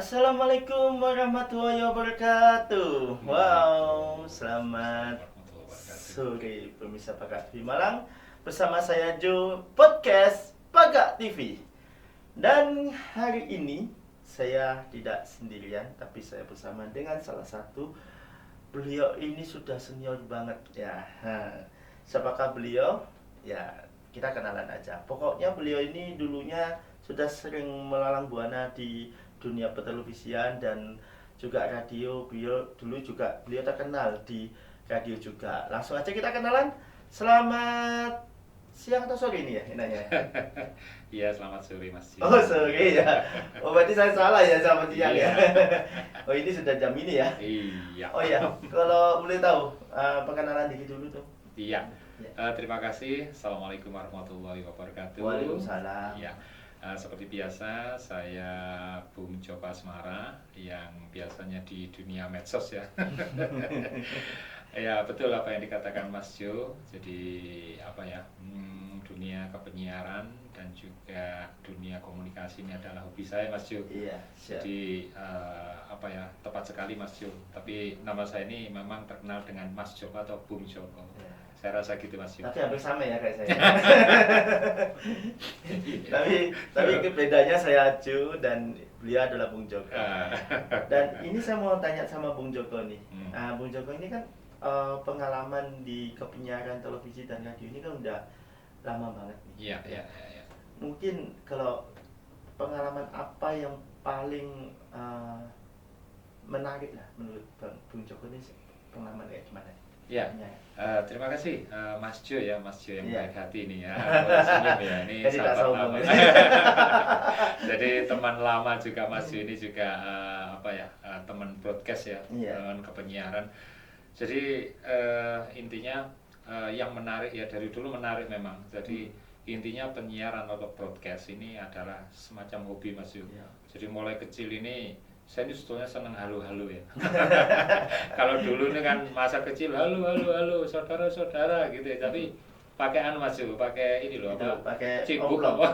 Assalamualaikum warahmatullahi wabarakatuh. Wow, selamat sore pemirsa Pagak TV Malang. Bersama saya Jo, podcast Pagak TV. Dan hari ini saya tidak sendirian, tapi saya bersama dengan salah satu. Beliau ini sudah senior banget ya. Siapakah beliau? Ya, kita kenalan aja. Pokoknya beliau ini dulunya sudah sering melalang buana di dunia pertelevisian dan juga radio. Beliau terkenal di radio juga. Langsung aja kita kenalan. Selamat siang atau sore ini ya enaknya? Iya, selamat sore Mas. Oh, sore ya. Oh, berarti saya salah ya, selamat siang ya. Oh, ini sudah jam ini ya? Iya. Oh iya, kalau boleh tahu perkenalan diri dulu tuh. Iya. Terima kasih. Assalamualaikum warahmatullahi wabarakatuh. Waalaikumsalam. Ya. Seperti biasa, saya Bung Joko Asmara yang biasanya di dunia medsos ya. Ya, betul apa yang dikatakan Mas Jo. Jadi dunia kepenyiaran dan juga dunia komunikasi ini adalah hobi saya Mas Jo. Iya, siap. Jadi tepat sekali Mas Jo. Tapi nama saya ini memang terkenal dengan Mas Joko atau Bung Joko. Ya. Saya rasa gitu Mas Jo. Tapi hampir sama ya kayak saya. tapi bedanya saya Jo dan beliau adalah Bung Joko. Dan ini saya mau tanya sama Bung Joko nih. Bung Joko ini kan pengalaman di kepenyiaran televisi dan radio ini kan udah lama banget nih. Iya. Mungkin kalau pengalaman apa yang paling menarik lah menurut Bung Joko ini, pengalaman kayak gimana? Ya, terima kasih Mas Jo yang baik hati ini ya. Senyum ya, ini sahabat lama. Jadi teman lama juga Mas Jo ini juga teman broadcast ya, teman kepenyiaran. Jadi intinya yang menarik ya, dari dulu menarik memang. Jadi intinya penyiaran atau broadcast ini adalah semacam hobi Mas Jo. Jadi mulai kecil ini saya ini sebetulnya seneng halo-halo ya. Kalau dulu ini kan masa kecil halo saudara-saudara gitu ya. Tapi pakai Mas Jo, pakai ini loh pakai omplong.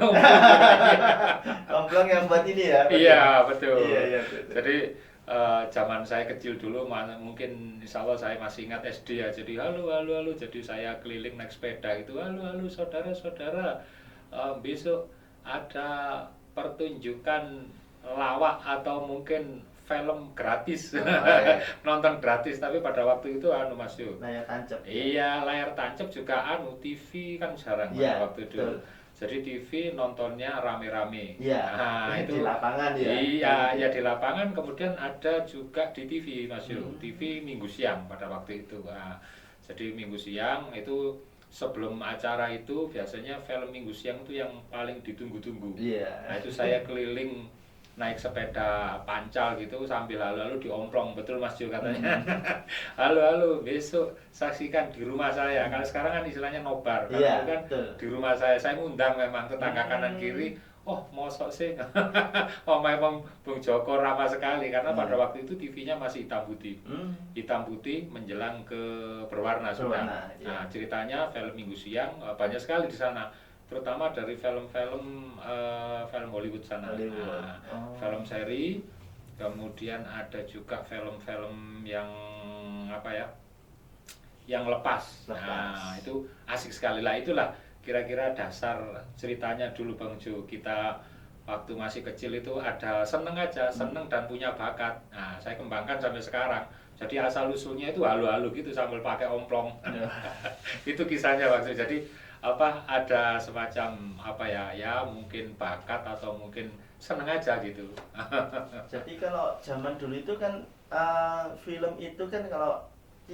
Omplong yang buat ini ya. Iya, betul. Iya, betul. Jadi zaman saya kecil dulu mungkin insya Allah saya masih ingat SD ya. Jadi halo. Jadi saya keliling naik sepeda gitu. Halo saudara-saudara. Besok ada pertunjukan lawak atau mungkin film gratis. Nonton gratis, tapi pada waktu itu Mas Jo. Layar tancap. Iya, layar tancap juga TV kan jarang pada waktu itu. Betul. Jadi TV nontonnya rame-rame. Iya. Nah, itu di lapangan ya. Iya, di lapangan. Kemudian ada juga di TV Mas Jo. TV Minggu siang pada waktu itu. Nah, jadi Minggu siang itu sebelum acara itu biasanya film Minggu siang itu yang paling ditunggu-tunggu. Iya. Nah, itu saya keliling naik sepeda pancal gitu sambil halo-halo diomplong, betul Mas Jo katanya. Halo besok saksikan di rumah saya. Kalau sekarang kan istilahnya nobar, iya, kan di rumah saya ngundang memang tetangga kanan kiri. Oh mosok sih. Oh memang Bung Joko ramah sekali karena pada waktu itu TV-nya masih hitam putih menjelang ke berwarna sudah. Nah ceritanya film Minggu siang banyak sekali di sana, terutama dari film Hollywood sana. Film seri, kemudian ada juga film-film yang yang lepas. Nah itu asik sekali lah. Itulah kira-kira dasar ceritanya dulu Bang Jo. Kita waktu masih kecil itu ada seneng dan punya bakat. Nah saya kembangkan sampai sekarang. Jadi asal usulnya itu halo-halo gitu sambil pakai omplong. Itu kisahnya Bang Jo. Jadi ada semacam mungkin bakat atau mungkin seneng aja gitu. Jadi kalau zaman dulu itu kan film itu kan kalau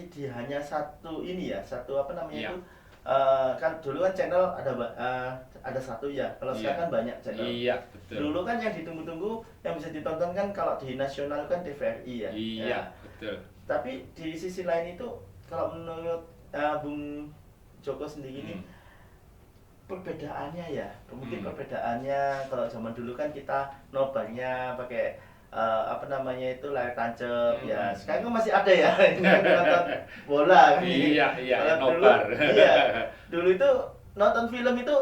hanya satu itu kan dulu kan channel ada satu ya. Kalau sekarang kan banyak channel. Iya, betul. Dulu kan yang ditunggu-tunggu yang bisa ditonton kan kalau di nasional kan TVRI ya. Iya, betul. Tapi di sisi lain itu kalau menurut Bung Joko sendiri ini perbedaannya ya, mungkin perbedaannya kalau zaman dulu kan kita nobarnya pakai layar tancap ya. Sekarang kan masih ada ya nonton bola kan. Iya, nobar. Dulu itu nonton film itu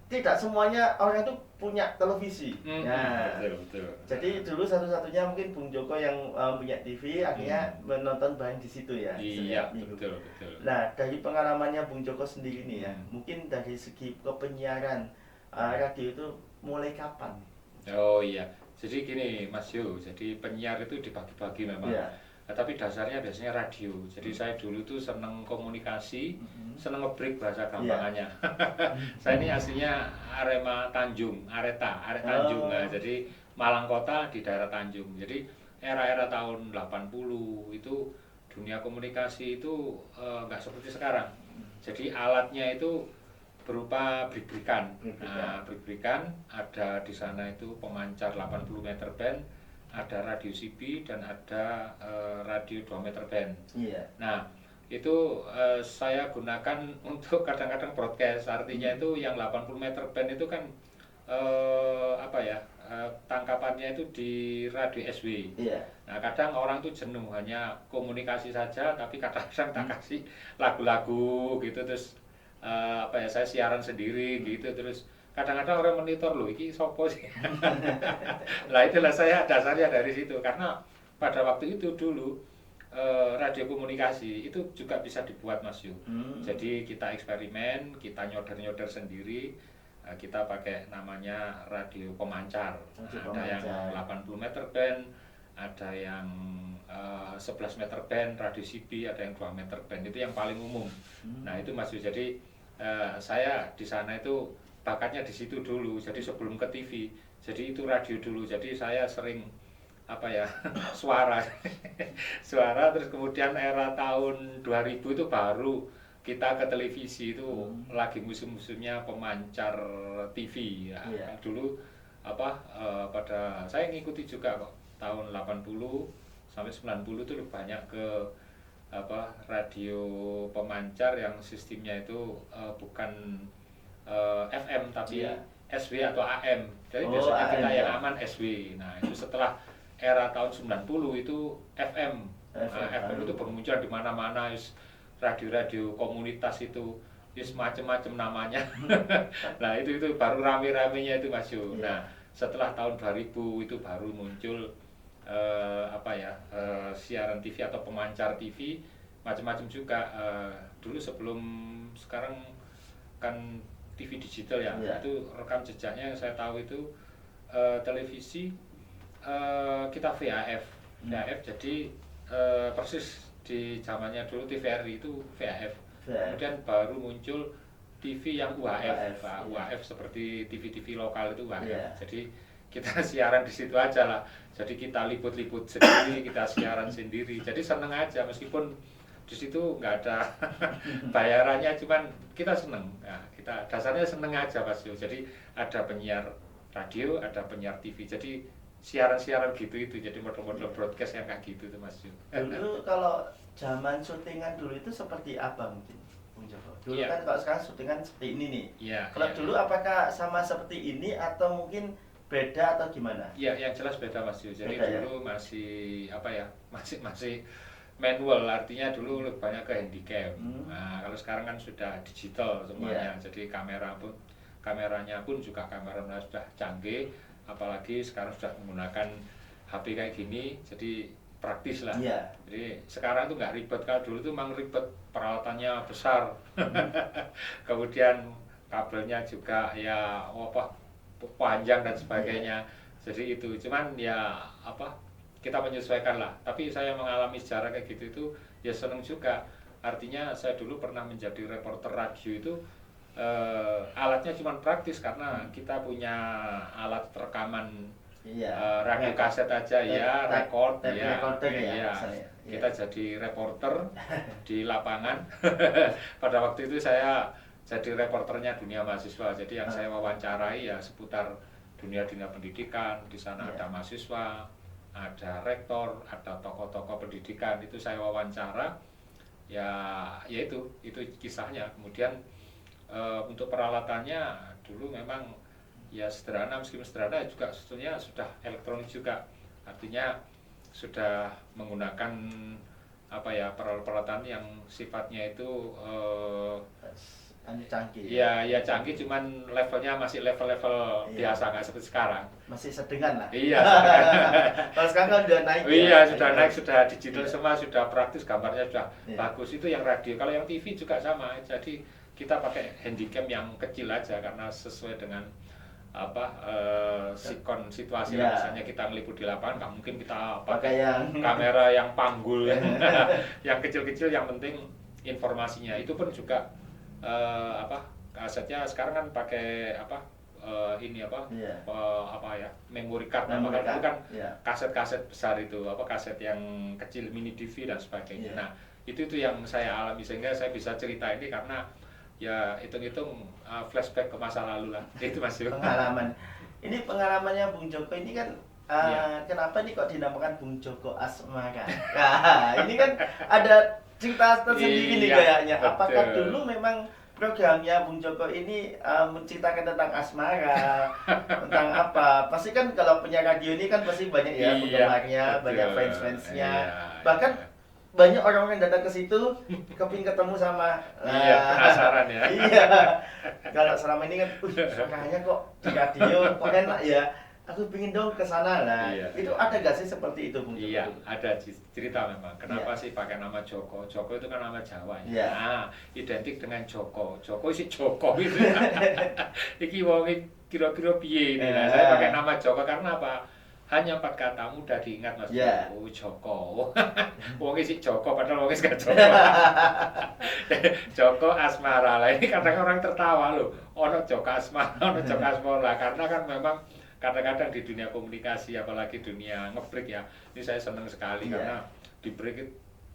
tidak semuanya orang itu punya televisi. Betul. Jadi dulu satu-satunya mungkin Bung Joko yang punya TV, akhirnya menonton bareng di situ ya. Iya, betul. Nah, dari pengalamannya Bung Joko sendiri nih ya, mungkin dari segi kepenyiaran radio itu mulai kapan? Oh iya, jadi gini Mas Yu, jadi penyiar itu dibagi-bagi memang. Nah, tapi dasarnya biasanya radio. Jadi saya dulu tuh seneng komunikasi, seneng nge-break bahasa gampangannya. Saya ini aslinya Arema Tanjung, Arek Tanjung. Nah, jadi Malang Kota di daerah Tanjung. Jadi era-era tahun 80 itu dunia komunikasi itu nggak seperti sekarang. Jadi alatnya itu berupa brik-brikan. Nah, brik-brikan ada di sana itu pemancar 80 meter band, ada radio CB dan ada radio 2 meter band. Nah, itu saya gunakan untuk kadang-kadang broadcast. Artinya itu yang 80 meter band itu kan tangkapannya itu di radio SW. Nah, kadang orang tuh jenuh hanya komunikasi saja, tapi kadang-kadang tak kasih lagu-lagu gitu, terus saya siaran sendiri gitu, terus kadang-kadang orang monitor loh, ini sopo sih. Lah itulah saya dasarnya dari situ, karena pada waktu itu dulu radio komunikasi itu juga bisa dibuat Mas Yu. Jadi kita eksperimen, kita nyoder sendiri, kita pakai namanya radio pemancar. Ada yang 80 meter band, ada yang 11 meter band, radio CB, ada yang 2 meter band, itu yang paling umum. Nah itu Mas Yu, jadi saya di sana itu bakatnya di situ dulu, jadi sebelum ke TV, jadi itu radio dulu, jadi saya sering suara terus kemudian era tahun 2000 itu baru kita ke televisi, itu lagi musim-musimnya pemancar TV ya. Dulu pada saya ngikuti juga kok, tahun 80 sampai 90 itu banyak ke radio pemancar yang sistemnya itu bukan FM tapi SW atau AM. Jadi biasanya kita yang aman SW. Nah, itu setelah era tahun 90 itu FM. Nah, FM itu bermunculan di mana-mana, radio-radio komunitas itu macam-macam namanya. Nah, itu baru rame-ramenya itu Mas Yu. Nah, setelah tahun 2000 itu baru muncul siaran TV atau pemancar TV macam-macam juga. Dulu sebelum sekarang kan TV digital ya, itu rekam jejaknya yang saya tahu itu televisi kita VHF, jadi persis di zamannya dulu TVRI itu VHF. Kemudian baru muncul TV yang UHF, UHF seperti TV-TV lokal itu UHF. Jadi kita siaran di situ aja lah. Jadi kita liput-liput sendiri, kita siaran sendiri. Jadi seneng aja meskipun di situ nggak ada bayarannya, cuman kita seneng. Nah, kita dasarnya seneng aja Mas Yu. Jadi ada penyiar radio, ada penyiar TV. Jadi siaran-siaran gitu itu. Jadi model-model broadcast yang kayak gitu tuh Mas Yu. Dulu kalau zaman syutingan dulu itu seperti apa mungkin Bung Joko? Dulu kan kalau sekarang syutingan seperti ini nih. Kalau dulu apakah sama seperti ini atau mungkin beda atau gimana? Iya, yang jelas beda Mas Yu. Jadi beda, dulu masih masih manual, artinya dulu lebih banyak ke handycam. Nah, kalau sekarang kan sudah digital semuanya. Jadi kameranya pun juga kameranya sudah canggih, apalagi sekarang sudah menggunakan HP kayak gini, jadi praktis lah. Jadi sekarang tuh nggak ribet, kalau dulu tuh memang ribet, peralatannya besar. Kemudian kabelnya juga panjang dan sebagainya. Jadi itu cuman kita menyesuaikan lah. Tapi saya mengalami sejarah kayak gitu itu ya seneng juga. Artinya saya dulu pernah menjadi reporter radio itu, alatnya cuma praktis karena kita punya alat rekaman radio kaset aja record kita jadi reporter di lapangan. Pada waktu itu saya jadi reporternya Dunia Mahasiswa. Jadi yang saya wawancarai ya seputar dunia pendidikan. Di sana ada mahasiswa, ada rektor, ada tokoh-tokoh pendidikan, itu saya wawancara. Ya itu kisahnya. Kemudian untuk peralatannya dulu memang ya sederhana, meskipun sederhana juga sebetulnya sudah elektronik juga. Artinya sudah menggunakan peralatan yang sifatnya itu canggih. Iya canggih, cuman levelnya masih level-level biasa, nggak seperti sekarang. Masih sedengan lah. Iya. Kalau sekarang kan udah naik. Iya sudah naik, sudah digital semua, sudah praktis, gambarnya sudah bagus. Itu yang radio. Kalau yang TV juga sama. Jadi kita pakai handycam yang kecil aja karena sesuai dengan sikon situasi. Misalnya kita ngeliput di lapangan, nggak mungkin kita pakai yang kamera yang panggul yang kecil-kecil. Yang penting informasinya. Itu pun juga kasetnya sekarang kan pakai memory card. Itu kan kaset-kaset besar itu, kaset yang kecil, mini DV dan sebagainya. Nah itu yang saya alami, sehingga saya bisa cerita ini karena ya hitung-hitung flashback ke masa lalu lah. Itu masih pengalaman. Ini pengalamannya Bung Joko ini kan kenapa nih kok dinamakan Bung Joko Asmara? Nah, ini kan ada cerita tersendiri nih kayaknya. Apakah dulu memang programnya Bung Joko ini menceritakan tentang asmara, tentang apa? Pasti kan kalau punya radio ini kan pasti banyak ya penggemarnya, banyak fans-fansnya. Bahkan banyak orang yang datang ke situ kepingin ketemu sama penasaran ya. Iya. Kalau selama ini kan makanya kok di radio kok enak ya. Aku pingin dong ke sana lah. Itu ada gak sih seperti itu, Bung Joko? Iya, ada cerita memang. Kenapa sih pakai nama Joko? Joko itu kan nama Jawa ya. Nah, identik dengan Joko. Joko isi Joko gitu. Iki wonge kira-kira piye ini. Nah, saya pakai nama Joko karena apa? Hanya 4 kata mudah diingat Mas. Joko. Wong isi Joko padahal wong gak Joko. Joko Asmara lah. Ini kadang orang tertawa loh. Ono Joko Asmara, ono Joko Asmara karena kan memang kadang-kadang di dunia komunikasi, apalagi dunia ngebreak ya, ini saya senang sekali karena di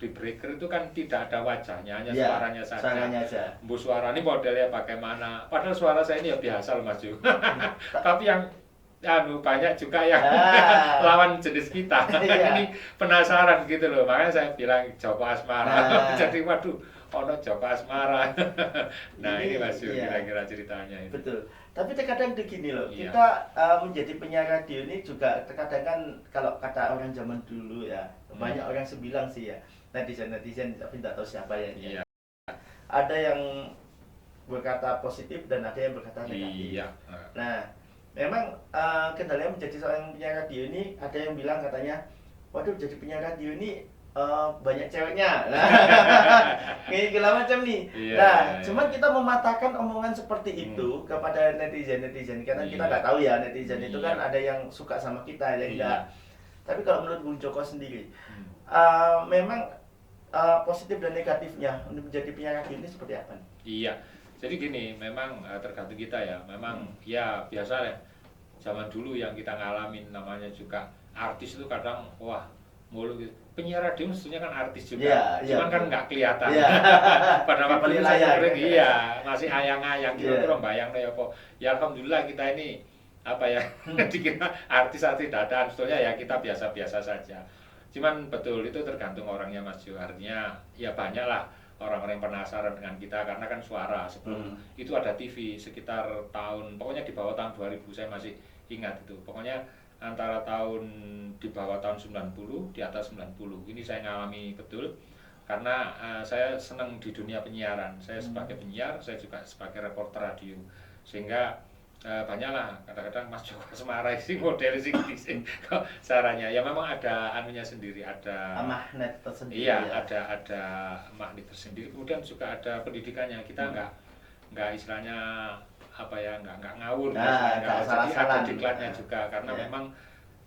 breaker itu kan tidak ada wajahnya, hanya suaranya saja. Bu suara ini modelnya bagaimana? Padahal suara saya ini ya biasa loh Mas Ju. Tapi yang banyak juga yang lawan jenis kita. Ini penasaran gitu loh, makanya saya bilang Joko Asmara. Jadi waduh, ono Joko Asmara. Nah ini Mas Ju kira-kira ceritanya itu. Betul. Tapi terkadang begini loh, kita menjadi penyiar radio ini juga terkadang kan kalau kata orang zaman dulu ya, banyak orang bilang sih ya, netizen tapi tidak tahu siapa ya. Ada yang berkata positif dan ada yang berkata negatif. Nah, memang kendalanya menjadi seorang penyiar radio ini, ada yang bilang katanya, waduh jadi penyiar radio ini banyak ceweknya. Kayak segala macam nih. Cuman kita mematahkan omongan seperti itu kepada netizen karena kita nggak tahu ya netizen itu kan ada yang suka sama kita, ada yang enggak. Tapi kalau menurut Bung Joko sendiri, memang positif dan negatifnya untuk menjadi penyiar radio ini seperti apa nih? Iya. Jadi gini, memang tergantung kita ya. Memang ya biasa ya. Zaman dulu yang kita ngalamin namanya juga artis itu kadang mulu gitu. Penyiar radio mestinya kan artis juga, cuman kan nggak kelihatan. Pada waktu itu saya masih ayang-ayang kira-kira bayang ya kok. Ya alhamdulillah kita ini dikira artis-artis dadakan, sebetulnya ya kita biasa-biasa saja. Cuman betul itu tergantung orangnya Mas Jo. Artinya ya banyak lah orang-orang yang penasaran dengan kita karena kan suara sebelum itu ada TV sekitar pokoknya di bawah tahun 2000 saya masih ingat itu. Pokoknya antara di bawah tahun 90, di atas 90. Ini saya ngalami betul karena saya senang di dunia penyiaran. Saya sebagai penyiar, saya juga sebagai reporter radio. Sehingga banyaklah kadang-kadang Mas Joko Asmara sih model sih kok caranya. Ya memang ada anunya sendiri, ada magnet tersendiri. Ada magnet tersendiri. Kemudian juga ada pendidikannya. Kita nggak istilahnya nggak ngawur, jadi ada diklatnya juga karena memang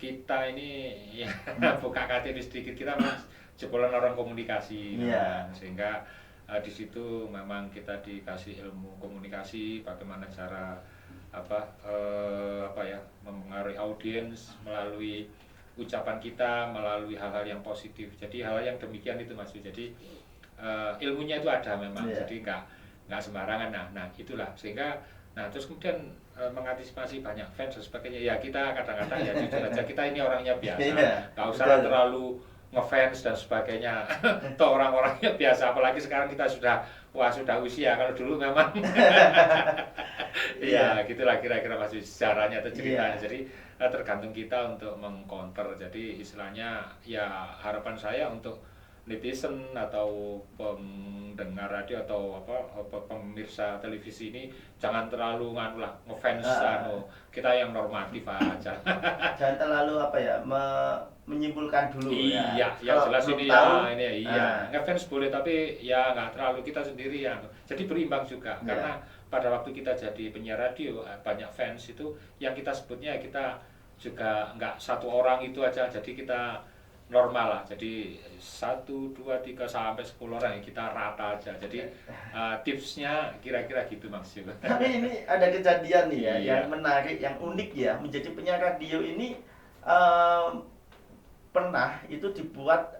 kita ini ya buka KTP sedikit, kita jebolan orang komunikasi, sehingga di situ memang kita dikasih ilmu komunikasi, bagaimana cara mempengaruhi audiens melalui ucapan kita, melalui hal-hal yang positif. Jadi hal-hal yang demikian itu Mas. Jadi ilmunya itu ada memang, jadi nggak sembarangan. Nah itulah sehingga terus kemudian mengantisipasi banyak fans dan sebagainya. Ya kita kadang-kadang ya jujur aja kita ini orangnya biasa, nggak usah terlalu ngefans dan sebagainya. Toh orang-orangnya biasa, apalagi sekarang kita sudah usia. Kalau dulu memang ya gitulah kira-kira masih sejarahnya atau ceritanya. Jadi tergantung kita untuk mengcounter. Jadi istilahnya ya harapan saya untuk netizen atau pendengar radio atau pemirsa televisi ini jangan terlalu nganu lah ngefans kita yang normatif aja. Jangan terlalu menyimpulkan dulu iya, ya. Iya, yang jelas ini tahu, ngefans boleh tapi ya nggak terlalu kita sendiri ya. Jadi berimbang juga karena pada waktu kita jadi penyiar radio banyak fans itu yang kita sebutnya kita juga nggak satu orang itu aja, jadi kita normal lah, jadi 1, 2, 3 sampai 10 orang ya kita rata aja. Jadi tipsnya kira-kira gitu Mas. Tapi ini ada kejadian nih ya, yang menarik, yang unik ya, menjadi penyiar radio ini pernah itu dibuat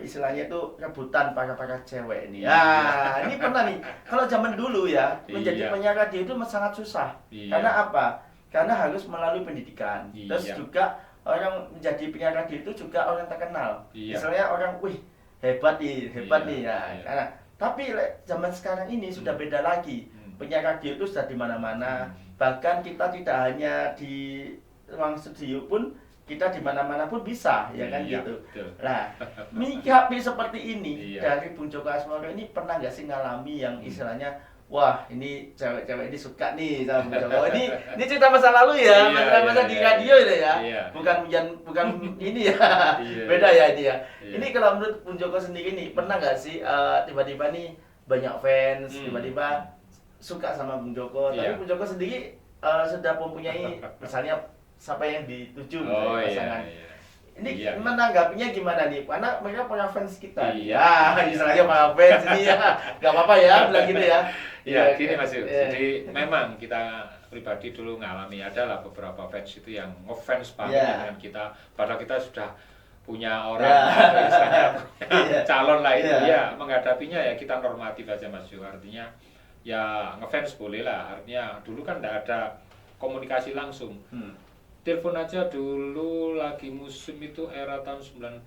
istilahnya itu rebutan para cewek ini. Ya, ini pernah nih. Kalau zaman dulu ya, menjadi penyiar radio itu sangat susah. Karena apa? Karena harus melalui pendidikan. Terus juga orang menjadi penyiar radio itu juga orang terkenal. Misalnya orang, wih hebat nih ya. Karena, tapi zaman sekarang ini sudah beda lagi. Penyiar radio itu sudah di mana-mana. Bahkan kita tidak hanya di ruang studio pun, kita di mana-mana pun bisa, ya kan gitu. Betul. Nah, menyikapi seperti ini dari Bung Joko Asmoro ini pernah nggak sih ngalami yang istilahnya wah ini cewek-cewek ini suka nih sama Bung Joko. Ini cerita masa lalu ya, masa di radio itu ya. Bukan ini ya. Beda ya ini ya. Ini kalau menurut Bung Joko sendiri nih, pernah nggak sih tiba-tiba nih banyak fans, tiba-tiba suka sama Bung Joko, tapi Bung Joko sendiri sudah mempunyai misalnya siapa yang dituju pasangan. Ini menanggapinya gimana nih? Karena mereka punya fans kita. Misalnya para fans ini ya, nggak apa-apa ya bilang gitu ya. Iya, gini Mas. Jadi memang kita pribadi dulu ngalami adalah beberapa fans itu yang ngefans banget dengan kita. Padahal kita sudah punya orang misalnya calon lah itu menghadapinya ya kita normatif aja Mas. Artinya ya ngefans boleh lah. Artinya dulu kan nggak ada komunikasi langsung. Telepon aja dulu lagi musim itu era tahun 90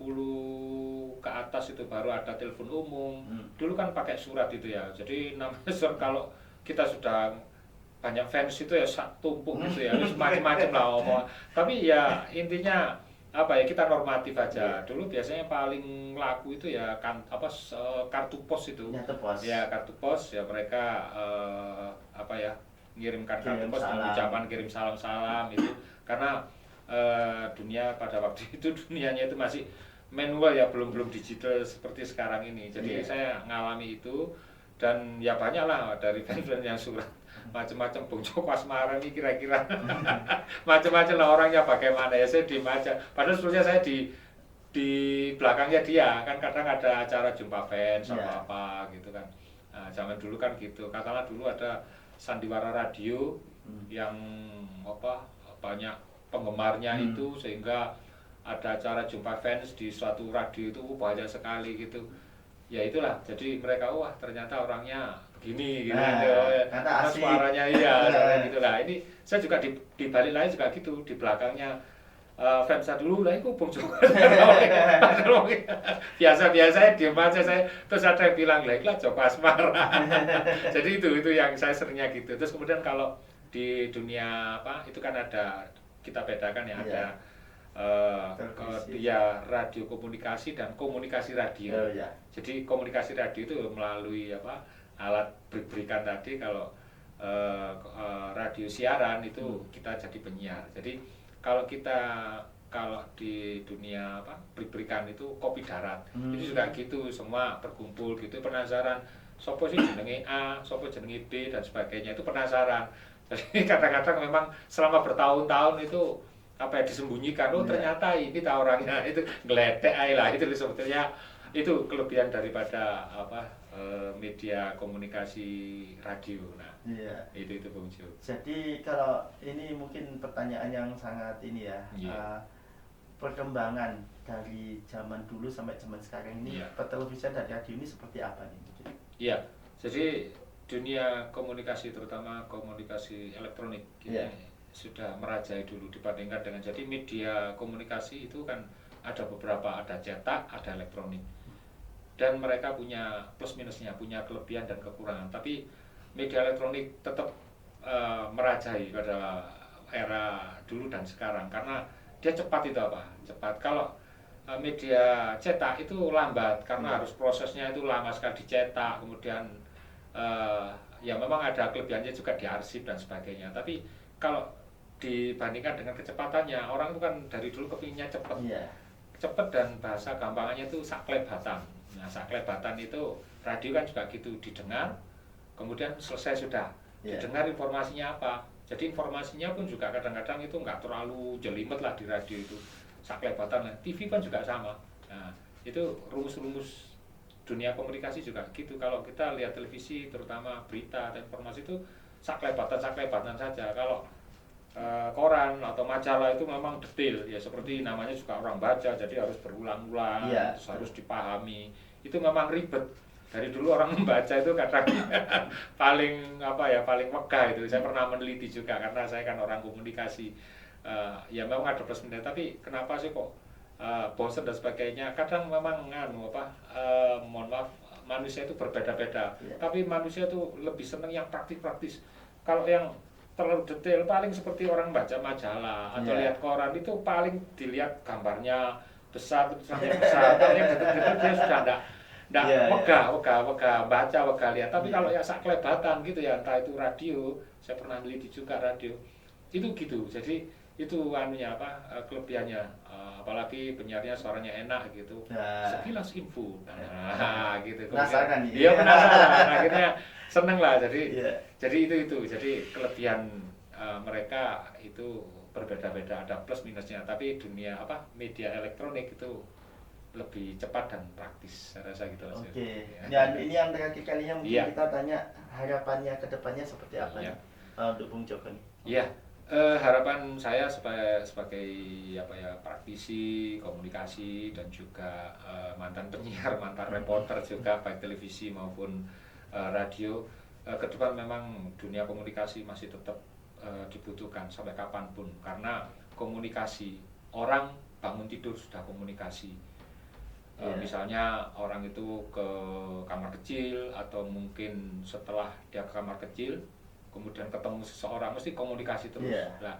ke atas itu baru ada telepon umum. Dulu kan pakai surat itu ya. Jadi namanya surat kalau kita sudah banyak fans itu ya tumpuk gitu ya. Macam-macam lah omong. Tapi ya intinya kita normatif aja. Dulu biasanya paling laku itu ya kartu pos itu. Kartu pos ya mereka mengirimkan kartu pos dengan ucapan kirim salam itu. Karena dunia pada waktu itu dunianya itu masih manual ya, belum digital seperti sekarang ini. Jadi saya ngalami itu dan ya banyak lah dari fans-fans yang surat macam-macam Bung Joko Asmoro ini kira-kira macam-macam lah orangnya bagaimana ya, saya diem aja. Padahal sebetulnya saya di belakangnya dia kan kadang ada acara jumpa fans apa gitu kan. Nah, zaman dulu kan gitu. Katakanlah dulu ada sandiwara radio yang banyak penggemarnya itu sehingga ada acara jumpa fans di suatu radio itu banyak sekali gitu. Ya itulah, jadi mereka ternyata orangnya begini gitu. Karena suaranya gitu lah. Ini saya juga di balik lain juga gitu, di belakangnya fans saya dulu lah itu Bung Joko. Biasa-biasa diem aja saya, terus ada yang bilang lah itulah Joko Asmoro. Jadi itu yang saya seringnya gitu. Terus kemudian kalau di dunia itu kan ada, kita bedakan ya, ada radio komunikasi dan komunikasi radio. Jadi komunikasi radio itu melalui alat berikan tadi. Kalau radio siaran itu kita jadi penyiar. Jadi kalau di dunia berikan itu kopi darat, itu juga gitu, semua berkumpul gitu, penasaran sopo sih jenenge A, sopo jenenge B dan sebagainya, itu penasaran. Jadi kadang-kadang memang selama bertahun-tahun itu disembunyikan, ternyata ini tahu orangnya, itu ngeledek aja lah. Itu sebetulnya itu kelebihan daripada media komunikasi radio. Nah, itu Bung Jo. Jadi kalau ini mungkin pertanyaan yang sangat ini ya, perkembangan dari zaman dulu sampai zaman sekarang ini, pertelevisian dan radio ini seperti apa nih? Iya, jadi dunia komunikasi, terutama komunikasi elektronik ini sudah merajai dulu dibandingkan dengan, jadi media komunikasi itu kan ada beberapa, ada cetak, ada elektronik, dan mereka punya plus minusnya, punya kelebihan dan kekurangan. Tapi media elektronik tetap merajai pada era dulu dan sekarang karena dia cepat itu cepat. Kalau media cetak itu lambat karena harus prosesnya itu lama sekali dicetak, kemudian ya memang ada kelebihannya juga di arsip dan sebagainya. Tapi kalau dibandingkan dengan kecepatannya, orang itu kan dari dulu kepinginnya cepat, cepat dan bahasa gampangannya itu saklebatan. Nah, saklebatan itu radio kan juga gitu, didengar, kemudian selesai sudah. Didengar informasinya apa. Jadi informasinya pun juga kadang-kadang itu nggak terlalu jelimet lah di radio itu, saklebatan lah. TV kan juga sama. Nah, itu rumus-rumus dunia komunikasi juga gitu. Kalau kita lihat televisi, terutama berita atau informasi itu saklebatan saja. Kalau koran atau majalah itu memang detail ya, seperti namanya juga orang baca, jadi harus berulang-ulang, terus harus dipahami. Itu memang ribet. Dari dulu orang membaca itu kadang paling wegah itu. Saya pernah meneliti juga karena saya kan orang komunikasi. Ya memang ada plus minus, tapi kenapa sih kok bosan dan sebagainya? Kadang memang mohon maaf, manusia itu berbeda-beda. Tapi manusia itu lebih senang yang praktis-praktis. Kalau yang terlalu detail, paling seperti orang baca majalah atau lihat koran itu paling dilihat gambarnya besar, tulisannya besar. Kalau yang detail dia sudah wegah baca lihat. Tapi kalau yang saklebatan gitu ya, entah itu radio, saya pernah neliti juga radio itu gitu. Jadi itu kelebihannya, apalagi penyiarnya suaranya enak gitu, sekilas info, gitu. Penasaran iya penasaran, akhirnya seneng lah. Jadi itu jadi kelebihan mereka itu berbeda-beda, ada plus minusnya. Tapi dunia media elektronik itu lebih cepat dan praktis, saya rasa gitu. Oke. Dan ini yang terakhir kalinya mungkin kita tanya harapannya ke depannya seperti apa untuk Bung Joko nih? Iya. Harapan saya sebagai praktisi komunikasi dan juga mantan penyiar, mantan reporter juga baik televisi maupun radio, ke depan memang dunia komunikasi masih tetap dibutuhkan sampai kapanpun, karena komunikasi, orang bangun tidur sudah komunikasi. Misalnya orang itu ke kamar kecil atau mungkin setelah dia ke kamar kecil kemudian ketemu seseorang, mesti komunikasi terus.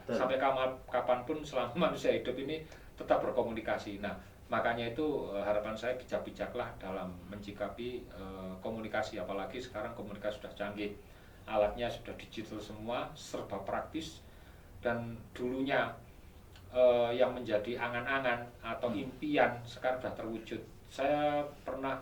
Sampai kapanpun selama manusia hidup ini tetap berkomunikasi. Nah, makanya itu harapan saya bijak-bijaklah dalam mencikapi komunikasi, apalagi sekarang komunikasi sudah canggih, alatnya sudah digital semua, serba praktis. Dan dulunya yang menjadi angan-angan atau impian sekarang sudah terwujud. Saya pernah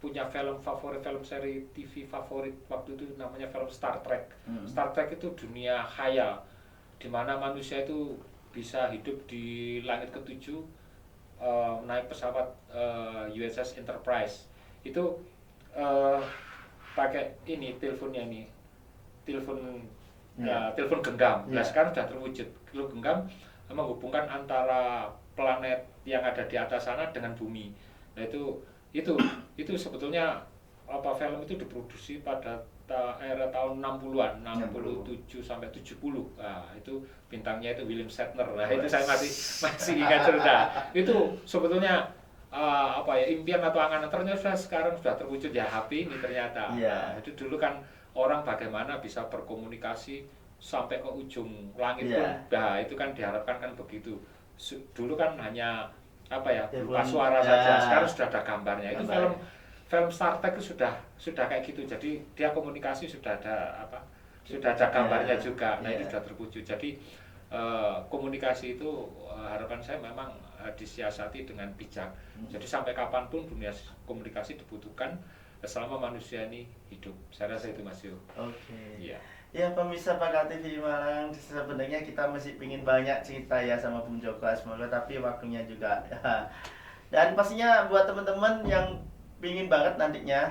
punya film favorit, film seri TV favorit waktu itu namanya film Star Trek. Star Trek itu dunia khayal, di mana manusia itu bisa hidup di langit ketujuh, naik pesawat USS Enterprise. Itu pakai teleponnya ini, telepon genggam. Nah, sekarang sudah terwujud. Telepon genggam menghubungkan antara planet yang ada di atas sana dengan bumi. Nah, itu sebetulnya film itu diproduksi pada era tahun 60-an, 67 sampai 70. Nah, itu bintangnya itu William Shatner. Nah, itu saya masih ingat cerita. Itu sebetulnya impian atau angan ternyata sekarang sudah terwujud ya, HP ini ternyata. Nah, itu dulu kan orang bagaimana bisa berkomunikasi sampai ke ujung langit pun. Nah, itu kan diharapkan kan begitu. Dulu kan hanya berupa suara saja, sekarang sudah ada gambarnya. Itu film Star Trek itu sudah kayak gitu. Jadi dia komunikasi sudah ada gambarnya juga. Nah, itu sudah terwujud. Jadi komunikasi itu harapan saya memang disiasati dengan bijak. Jadi sampai kapanpun dunia komunikasi dibutuhkan selama manusia ini hidup. Saya rasa itu, Mas Yo. Oke. Iya. Ya, pemirsa Pagar TV Malang, sebenarnya kita masih pingin banyak cerita ya sama Bung Joko Asmoro, tapi waktunya juga. Dan pastinya buat teman-teman yang pingin banget nantinya,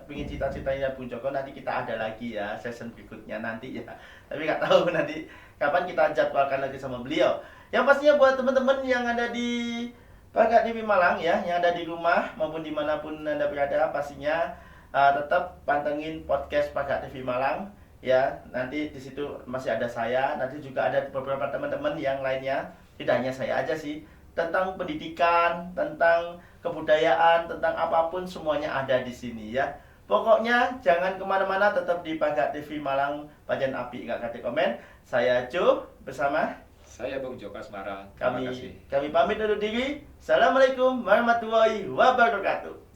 pingin cita-citanya Bung Joko, nanti kita ada lagi ya season berikutnya nanti ya. Tapi nggak tahu nanti kapan kita jadwalkan lagi sama beliau. Yang pastinya buat teman-teman yang ada di Pagar TV Malang ya, yang ada di rumah maupun dimanapun Anda berada, pastinya tetap pantengin podcast Pagar TV Malang. Ya, nanti di situ masih ada saya, nanti juga ada beberapa teman-teman yang lainnya. Tidak hanya saya aja sih, tentang pendidikan, tentang kebudayaan, tentang apapun semuanya ada di sini ya. Pokoknya jangan kemana-mana, tetap di Pagar TV Malang, Bajan Api Nggak Kate Komen. Saya Jo bersama Saya Bung Joko Asmara. Terima kasih. Kami pamit undur diri. Assalamualaikum warahmatullahi wabarakatuh.